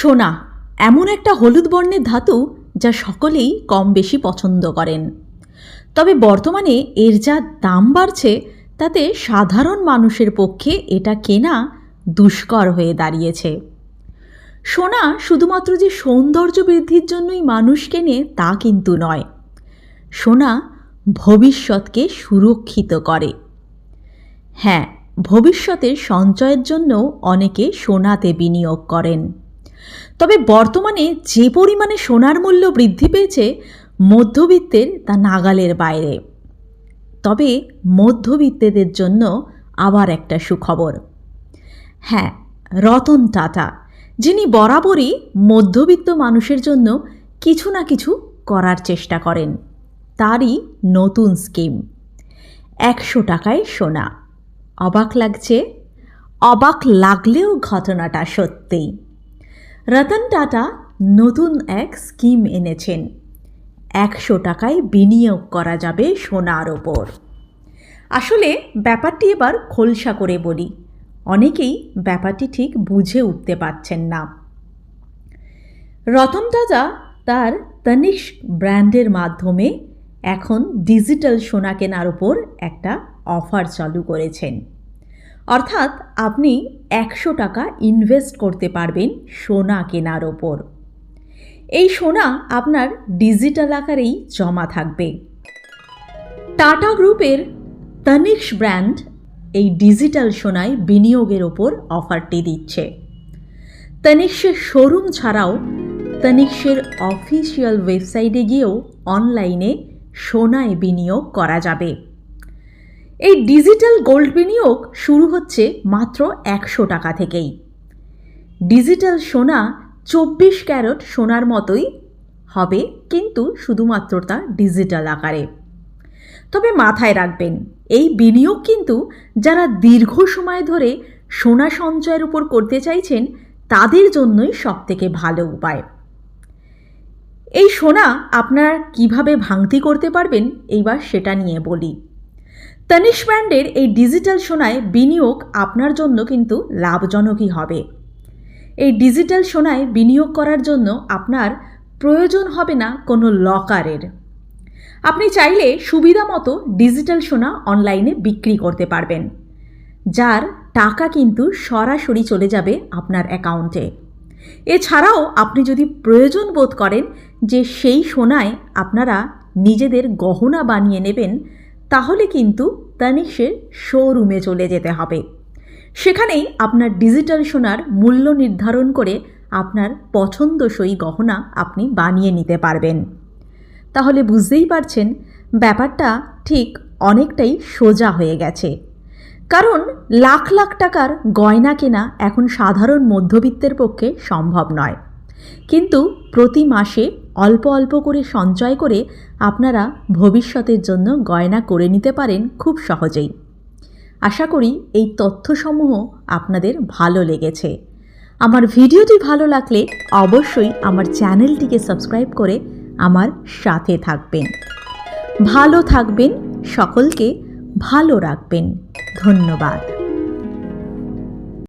সোনা এমন একটা হলুদ বর্ণের ধাতু যা সকলেই কম বেশি পছন্দ করেন। তবে বর্তমানে এর যা দাম বাড়ছে তাতে সাধারণ মানুষের পক্ষে এটা কেনা দুষ্কর হয়ে দাঁড়িয়েছে। সোনা শুধুমাত্র যে সৌন্দর্য বৃদ্ধির জন্যই মানুষ কেনে তা কিন্তু নয়, সোনা ভবিষ্যৎকে সুরক্ষিত করে। হ্যাঁ, ভবিষ্যতের সঞ্চয়ের জন্য অনেকে সোনাতে বিনিয়োগ করেন। তবে বর্তমানে যে পরিমাণে সোনার মূল্য বৃদ্ধি পেয়েছে মধ্যবিত্তের তা নাগালের বাইরে। তবে মধ্যবিত্তদের জন্য আবার একটা সুখবর। হ্যাঁ, রতন টাটা, যিনি বরাবরই মধ্যবিত্ত মানুষের জন্য কিছু না কিছু করার চেষ্টা করেন, তারই নতুন স্কিম 100 টাকায় সোনা। অবাক লাগছে? অবাক লাগলেও ঘটনাটা সত্যি। রতন টাটা নতুন এক স্কিম এনেছেন। 100 টাকায় বিনিয়োগ করা যাবে সোনার ওপর। আসলে ব্যাপারটি এবার খোলসা করে বলি, অনেকেই ব্যাপারটি ঠিক বুঝে উঠতে পারছেন না। রতন টাটা তার তনিষ্ক ব্র্যান্ডের মাধ্যমে এখন ডিজিটাল সোনা কেনার ওপর একটা অফার চালু করেছেন। অর্থাৎ আপনি 100 টাকা ইনভেস্ট করতে পারবেন সোনা কেনার ওপর। এই সোনা আপনার ডিজিটাল আকারেই জমা থাকবে। টাটা গ্রুপের তনিষ্ক ব্র্যান্ড এই ডিজিটাল সোনায় বিনিয়োগের ওপর অফারটি দিচ্ছে। তনিষ্কের শোরুম ছাড়াও তনিষ্কের অফিসিয়াল ওয়েবসাইটে গিয়েও অনলাইনে সোনায় বিনিয়োগ করা যাবে। এই ডিজিটাল গোল্ড বিনিয়োগ শুরু হচ্ছে মাত্র 100 টাকা থেকেই। ডিজিটাল সোনা 24 ক্যারেট সোনার মতোই হবে, কিন্তু শুধুমাত্র তা ডিজিটাল আকারে। তবে মাথায় রাখবেন, এই বিনিয়োগ কিন্তু যারা দীর্ঘ সময় ধরে সোনা সঞ্চয়ের উপর করতে চাইছেন তাদের জন্যই সবথেকে ভালো উপায়। এই সোনা আপনারা কিভাবে ভাঙতি করতে পারবেন এইবার সেটা নিয়ে বলি। তনিষ্ক ব্র্যান্ডের এই ডিজিটাল সোনায় বিনিয়োগ আপনার জন্য কিন্তু লাভজনকই হবে। এই ডিজিটাল সোনায় বিনিয়োগ করার জন্য আপনার প্রয়োজন হবে না কোনো লকারের। আপনি চাইলে সুবিধা মতো ডিজিটাল সোনা অনলাইনে বিক্রি করতে পারবেন, যার টাকা কিন্তু সরাসরি চলে যাবে আপনার অ্যাকাউন্টে। এছাড়াও আপনি যদি প্রয়োজন বোধ করেন যে সেই সোনায় আপনারা নিজেদের গহনা বানিয়ে নেবেন, তাহলে কিন্তু তনিষ্কের শোরুমে চলে যেতে হবে। সেখানেই আপনার ডিজিটাল সোনার মূল্য নির্ধারণ করে আপনার পছন্দসই গহনা আপনি বানিয়ে নিতে পারবেন। তাহলে বুঝতেই পারছেন ব্যাপারটা ঠিক অনেকটাই সোজা হয়ে গেছে। কারণ লাখ লাখ টাকার গয়না কেনা এখন সাধারণ মধ্যবিত্তের পক্ষে সম্ভব নয়, কিন্তু প্রতি মাসে অল্প অল্প করে সঞ্চয় করে আপনারা ভবিষ্যতের জন্য গয়না করে নিতে পারেন খুব সহজেই। আশা করি এই তথ্যসমূহ আপনাদের ভালো লেগেছে। আমার ভিডিওটি ভালো লাগলে অবশ্যই আমার চ্যানেলটিকে সাবস্ক্রাইব করে আমার সাথে থাকবেন। ভালো থাকবেন, সকলকে ভালো রাখবেন। ধন্যবাদ।